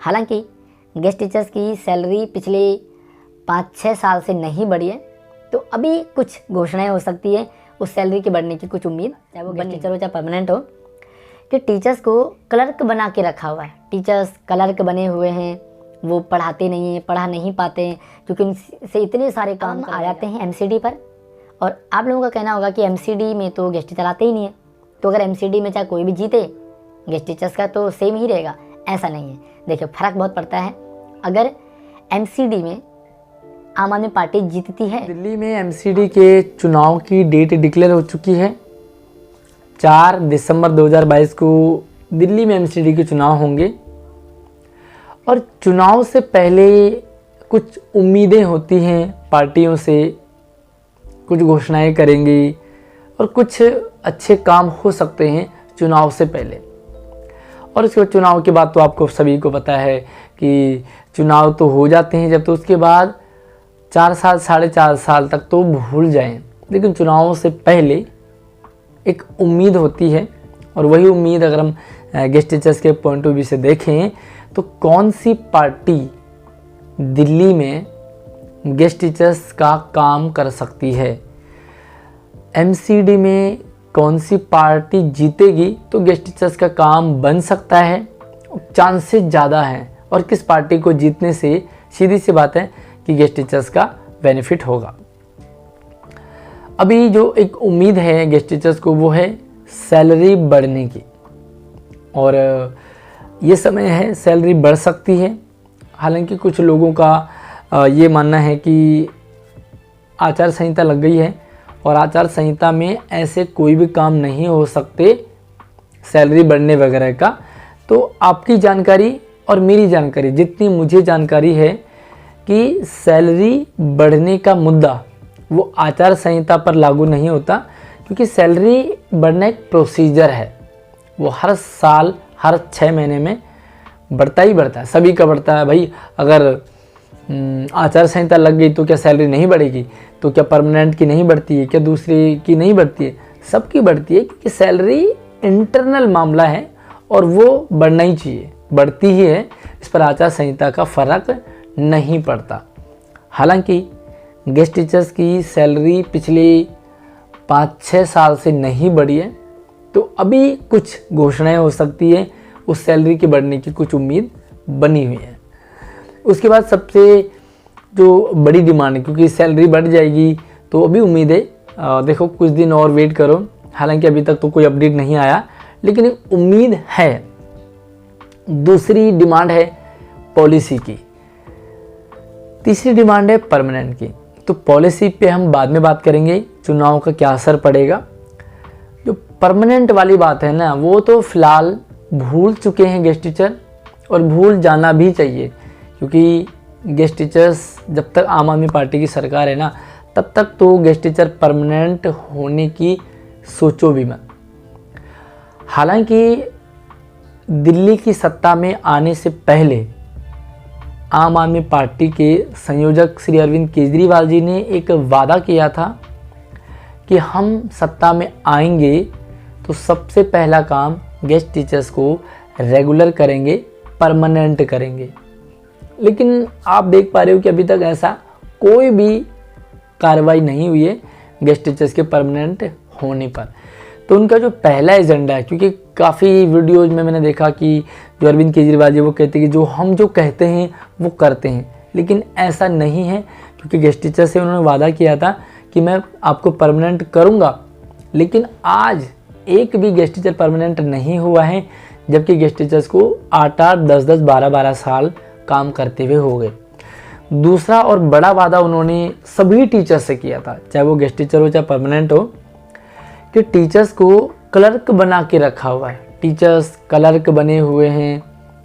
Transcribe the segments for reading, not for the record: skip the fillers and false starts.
हालांकि guest teachers की salary पिछले 5-6 साल से नहीं बढ़ी है, तो अभी कुछ घोषणाएं हो सकती है उस सैलरी के बढ़ने की कुछ उम्मीद, चाहे वो गेस्ट टीचर हो चाहे परमानेंट हो, कि टीचर्स को क्लर्क बना के रखा हुआ है। टीचर्स क्लर्क बने हुए हैं, वो पढ़ाते नहीं हैं, पढ़ा नहीं पाते हैं, क्योंकि उनसे इतने सारे काम आ जाते हैं एमसीडी पर। और आप लोगों का कहना होगा कि एमसीडी में तो गेस्ट टीचर आते ही नहीं है, तो अगर एमसीडी में चाहे कोई भी जीते, गेस्ट टीचर्स का तो सेम ही रहेगा। ऐसा नहीं है, देखिए फ़र्क बहुत पड़ता है। अगर एमसीडी में आम आदमी पार्टी जीतती है, दिल्ली में एमसीडी के चुनाव की डेट डिक्लेयर हो चुकी है। 4 दिसंबर 2022 को दिल्ली में एमसीडी के चुनाव होंगे और चुनाव से पहले कुछ उम्मीदें होती हैं पार्टियों से, कुछ घोषणाएं करेंगी और कुछ अच्छे काम हो सकते हैं चुनाव से पहले। और उसके बाद चुनाव के बाद तो आपको सभी को पता है कि चुनाव तो हो जाते हैं जब, तो उसके बाद 4 साल 4.5 साल तक तो भूल जाएं, लेकिन चुनावों से पहले एक उम्मीद होती है। और वही उम्मीद अगर हम गेस्ट टीचर्स के पॉइंट ऑफ व्यू से देखें तो कौन सी पार्टी दिल्ली में गेस्ट टीचर्स का काम कर सकती है, एमसीडी में कौन सी पार्टी जीतेगी तो गेस्ट टीचर्स का काम बन सकता है, चांसेस ज़्यादा हैं, और किस पार्टी को जीतने से सीधी सी बात है कि गेस्ट टीचर्स का बेनिफिट होगा। अभी जो एक उम्मीद है गेस्ट टीचर्स को वो है सैलरी बढ़ने की, और ये समय है सैलरी बढ़ सकती है। हालांकि कुछ लोगों का ये मानना है कि आचार संहिता लग गई है और आचार संहिता में ऐसे कोई भी काम नहीं हो सकते सैलरी बढ़ने वगैरह का। तो आपकी जानकारी और मेरी जानकारी, जितनी मुझे जानकारी है कि सैलरी बढ़ने का मुद्दा वो आचार संहिता पर लागू नहीं होता, क्योंकि सैलरी बढ़ना एक प्रोसीजर है, वो हर साल हर 6 महीने में बढ़ता ही बढ़ता है, सभी का बढ़ता है। भाई अगर आचार संहिता लग गई तो क्या सैलरी नहीं बढ़ेगी? तो क्या परमानेंट की नहीं बढ़ती है? क्या दूसरी की नहीं बढ़ती है? सबकी बढ़ती है, क्योंकि सैलरी इंटरनल मामला है और वो बढ़ना ही चाहिए, बढ़ती ही है। इस पर आचार संहिता का फ़र्क नहीं पड़ता। हालांकि गेस्ट टीचर्स की सैलरी पिछले 5-6 साल से नहीं बढ़ी है, तो अभी कुछ घोषणाएं हो सकती है उस सैलरी के बढ़ने की कुछ उम्मीद बनी हुई है। उसके बाद सबसे जो बड़ी डिमांड है, क्योंकि सैलरी बढ़ जाएगी तो अभी उम्मीद है, देखो कुछ दिन और वेट करो। हालांकि अभी तक तो कोई अपडेट नहीं आया, लेकिन एक उम्मीद है। दूसरी डिमांड है पॉलिसी की, तीसरी डिमांड है परमानेंट की। तो पॉलिसी पे हम बाद में बात करेंगे, चुनाव का क्या असर पड़ेगा। जो परमानेंट वाली बात है ना, वो तो फिलहाल भूल चुके हैं गेस्ट टीचर, और भूल जाना भी चाहिए, क्योंकि गेस्ट टीचर्स जब तक आम आदमी पार्टी की सरकार है ना, तब तक तो गेस्ट टीचर परमानेंट होने की सोचो भी मत। हालांकि दिल्ली की सत्ता में आने से पहले आम आदमी पार्टी के संयोजक श्री अरविंद केजरीवाल जी ने एक वादा किया था कि हम सत्ता में आएंगे तो सबसे पहला काम गेस्ट टीचर्स को रेगुलर करेंगे, परमानेंट करेंगे। लेकिन आप देख पा रहे हो कि अभी तक ऐसा कोई भी कार्रवाई नहीं हुई है गेस्ट टीचर्स के परमानेंट होने पर। तो उनका जो पहला एजेंडा है, क्योंकि काफ़ी वीडियोज़ में मैंने देखा कि जो अरविंद केजरीवाल जी वो कहते हैं कि जो हम जो कहते हैं वो करते हैं, लेकिन ऐसा नहीं है। क्योंकि गेस्ट टीचर से उन्होंने वादा किया था कि मैं आपको परमानेंट करूंगा, लेकिन आज एक भी गेस्ट टीचर परमानेंट नहीं हुआ है, जबकि गेस्ट टीचर्स को 8-8, 10-10, 12-12 साल काम करते हुए हो गए। दूसरा और बड़ा वादा उन्होंने सभी टीचर्स से किया था, चाहे वो गेस्ट टीचर हो चाहे परमानेंट हो, कि टीचर्स को क्लर्क बना के रखा हुआ है। टीचर्स क्लर्क बने हुए हैं,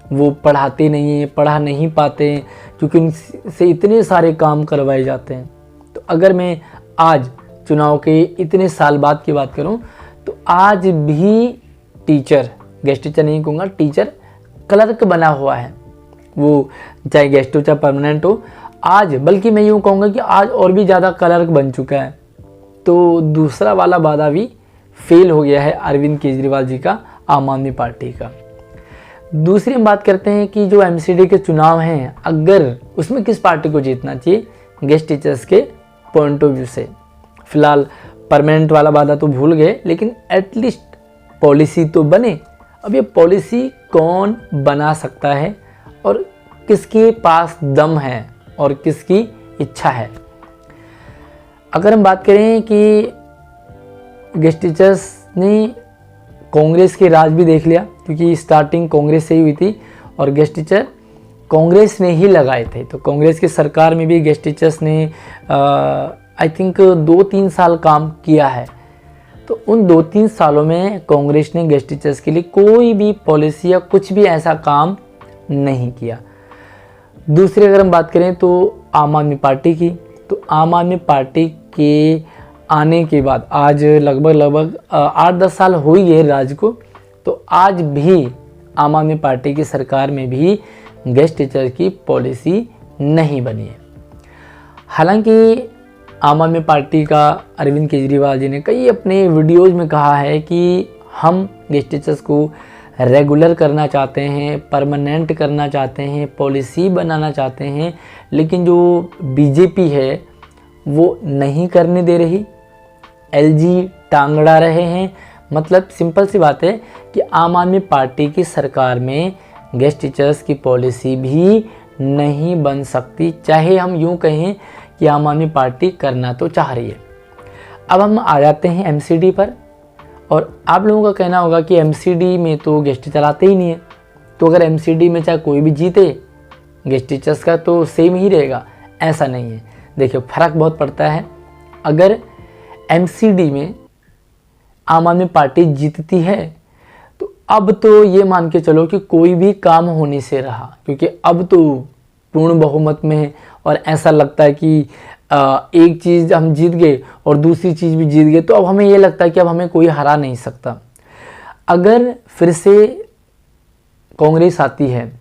वो पढ़ाते नहीं हैं, पढ़ा नहीं पाते हैं, क्योंकि उनसे इतने सारे काम करवाए जाते हैं। तो अगर मैं आज चुनाव के इतने साल बाद की बात करूं, तो आज भी टीचर, गेस्ट टीचर नहीं कहूँगा, टीचर क्लर्क बना हुआ है, वो चाहे गेस्ट हो चाहे परमानेंट हो। आज बल्कि मैं यूँ कहूँगा कि आज और भी ज़्यादा क्लर्क बन चुका है। तो दूसरा वाला वादा भी फेल हो गया है अरविंद केजरीवाल जी का, आम आदमी पार्टी का। दूसरी हम बात करते हैं कि जो एमसीडी के चुनाव हैं, अगर उसमें किस पार्टी को जीतना चाहिए गेस्ट टीचर्स के पॉइंट ऑफ व्यू से। फिलहाल परमानेंट वाला वादा तो भूल गए, लेकिन एटलीस्ट पॉलिसी तो बने। अब ये पॉलिसी कौन बना सकता है और किसके पास दम है और किसकी इच्छा है। अगर हम बात करें कि गेस्ट टीचर्स ने कांग्रेस के राज भी देख लिया, क्योंकि स्टार्टिंग कांग्रेस से ही हुई थी और गेस्ट टीचर कांग्रेस ने ही लगाए थे। तो कांग्रेस की सरकार में भी गेस्ट टीचर्स ने आई थिंक 2-3 साल काम किया है। तो उन 2-3 सालों में कांग्रेस ने गेस्ट टीचर्स के लिए कोई भी पॉलिसी या कुछ भी ऐसा काम नहीं किया। दूसरी अगर हम बात करें तो आम आदमी पार्टी की, तो आम आदमी पार्टी के आने के बाद आज लगभग 8-10 साल हो ही गए राज को, तो आज भी आम आदमी पार्टी की सरकार में भी गेस्ट टीचर की पॉलिसी नहीं बनी है। हालांकि आम आदमी पार्टी का अरविंद केजरीवाल जी ने कई अपने वीडियोज़ में कहा है कि हम गेस्ट टीचर्स को रेगुलर करना चाहते हैं, परमानेंट करना चाहते हैं, पॉलिसी बनाना चाहते हैं, लेकिन जो बीजेपी है वो नहीं करने दे रही, एलजी टांग अड़ा रहे हैं। मतलब सिंपल सी बात है कि आम आदमी पार्टी की सरकार में गेस्ट टीचर्स की पॉलिसी भी नहीं बन सकती, चाहे हम यूँ कहें कि आम आदमी पार्टी करना तो चाह रही है। अब हम आ जाते हैं एमसीडी पर, और आप लोगों का कहना होगा कि एमसीडी में तो गेस्ट टीचर आते ही नहीं है, तो अगर एमसीडी में चाहे कोई भी जीते गेस्ट टीचर्स का तो सेम ही रहेगा। ऐसा नहीं है, देखिए फ़र्क बहुत पड़ता है। अगर एमसीडी में आम आदमी पार्टी जीतती है तो अब तो ये मान के चलो कि कोई भी काम होने से रहा, क्योंकि अब तो पूर्ण बहुमत में है और ऐसा लगता है कि एक चीज़ हम जीत गए और दूसरी चीज़ भी जीत गए, तो अब हमें ये लगता है कि अब हमें कोई हरा नहीं सकता। अगर फिर से कांग्रेस आती है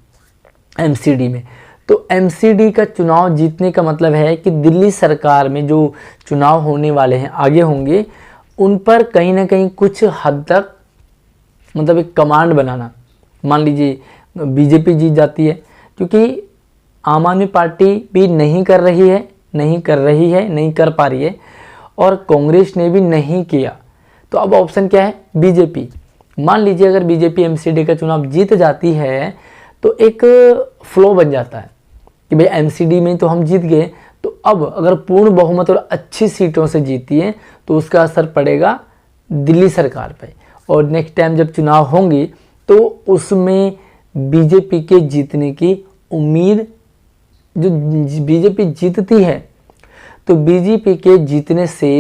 एमसीडी में, तो एमसीडी का चुनाव जीतने का मतलब है कि दिल्ली सरकार में जो चुनाव होने वाले हैं आगे होंगे, उन पर कहीं ना कहीं कुछ हद तक मतलब एक कमांड बनाना। मान लीजिए बीजेपी जीत जाती है, क्योंकि आम आदमी पार्टी भी नहीं कर रही है, नहीं कर पा रही है, और कांग्रेस ने भी नहीं किया, तो अब ऑप्शन क्या है बीजेपी। मान लीजिए अगर बीजेपी एमसीडी का चुनाव जीत जाती है तो एक फ्लो बन जाता है कि भाई एमसीडी में तो हम जीत गए, तो अब अगर पूर्ण बहुमत और अच्छी सीटों से जीती है तो उसका असर पड़ेगा दिल्ली सरकार पे, और नेक्स्ट टाइम जब चुनाव होंगे तो उसमें बीजेपी के जीतने की उम्मीद, जो बीजेपी जीतती है तो बीजेपी के जीतने से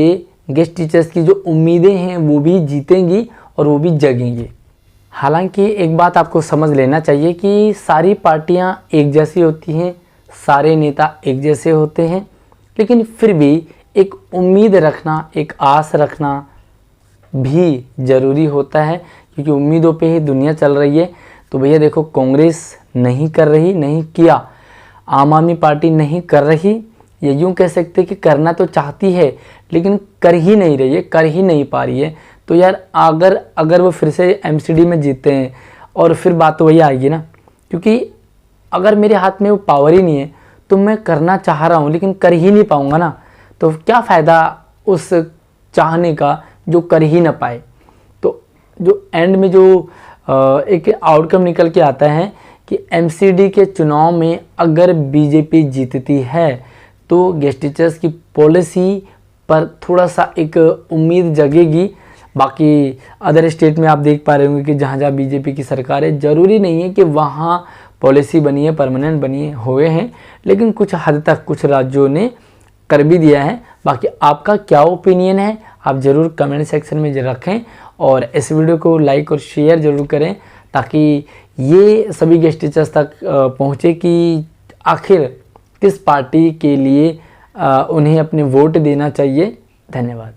गेस्ट टीचर्स की जो उम्मीदें हैं वो भी जीतेंगी और वो भी जगेंगी। हालांकि एक बात आपको समझ लेना चाहिए कि सारी पार्टियां एक जैसी होती हैं, सारे नेता एक जैसे होते हैं, लेकिन फिर भी एक उम्मीद रखना, एक आस रखना भी ज़रूरी होता है, क्योंकि उम्मीदों पे ही दुनिया चल रही है। तो भैया देखो, कांग्रेस नहीं कर रही, नहीं किया, आम आदमी पार्टी नहीं कर रही, ये यूँ कह सकते कि करना तो चाहती है लेकिन कर ही नहीं रही है, कर ही नहीं पा रही है। तो यार अगर वो फिर से एमसीडी में जीतते हैं और फिर बात तो वही आएगी ना, क्योंकि अगर मेरे हाथ में वो पावर ही नहीं है तो मैं करना चाह रहा हूँ लेकिन कर ही नहीं पाऊँगा ना, तो क्या फ़ायदा उस चाहने का जो कर ही ना पाए। तो जो एंड में जो एक आउटकम निकल के आता है कि एमसीडी के चुनाव में अगर बीजेपी जीतती है तो गेस्ट टीचर्स की पॉलिसी पर थोड़ा सा एक उम्मीद जगेगी। बाकी अदर स्टेट में आप देख पा रहे होंगे कि जहाँ जहाँ बीजेपी की सरकार है, ज़रूरी नहीं है कि वहाँ पॉलिसी बनी है, परमानेंट बनी हुए हैं, लेकिन कुछ हद तक कुछ राज्यों ने कर भी दिया है। बाकी आपका क्या ओपिनियन है आप ज़रूर कमेंट सेक्शन में रखें, और इस वीडियो को लाइक और शेयर ज़रूर करें ताकि ये सभी गेस्ट टीचर्स तक पहुँचे कि आखिर किस पार्टी के लिए उन्हें अपने वोट देना चाहिए। धन्यवाद।